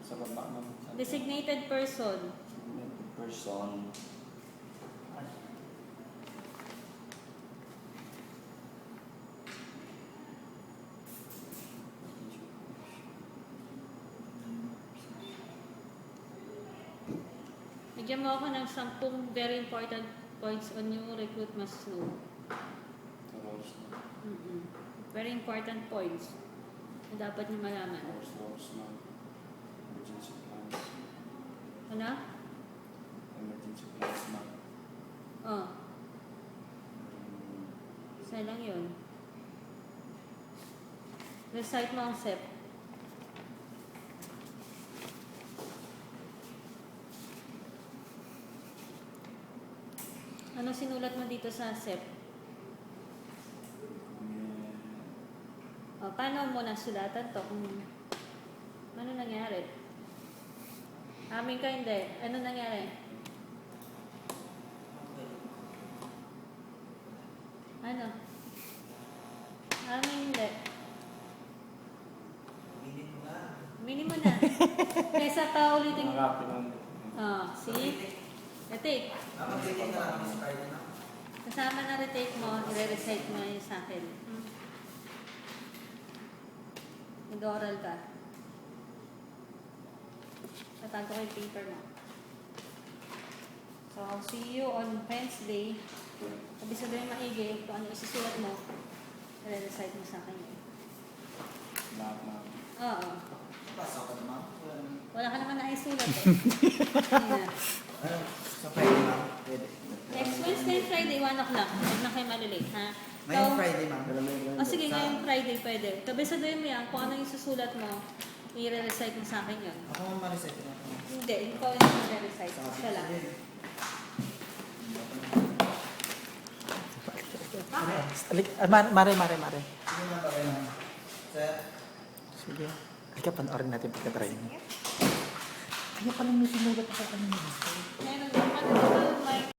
Sa baba naman. Designated person. Designated person. Bigyan mo ako ng 10 very important points on your recruit must know. Tapos, Very important points na dapat niyo malaman. tapos na. Emergency plans. Ano? Emergency plans na. Oh. Isa lang yun. Recite mo ang SEP. Ano sinulat mo dito sa SEP? O, paano mo nasulatan to? Kung ano nangyari? Amin ka hindi. Ano nangyari? Ano? Amin hindi. Minimo na. Kesa pa ulitin. Hanapin lang. See? Retake. Kasama na retake mo, i-recite mo yun sa akin. Nag-oral ka. Natago ko yung paper mo. So, I'll see you on Wednesday. Sabi sabihin maigi kung ano isusulat mo, i-recite mo sa akin yun. Lahat na. Oo. Pasok ka naman. Wala ka naman naisulat eh. Yeah. Sa Friday, ma'am. Pwede. Next Wednesday, Friday, 1 o'clock. Huwag na kayo malilate, ha? Ngayong Friday, ma'am. O sige, ngayong Friday pwede. Kabisaduhin mo yan, kung ano yung susulat mo, i-recite mo sa akin yun. Ako mong ma-reset na. Hindi, ikaw yung i-recite. Siya lang. Mare. Sige na ba kayo? Sir? Sige. Halika, panoorin natin pagka-try mo. Kaya pala may sinulat sa kanina. Meron, ano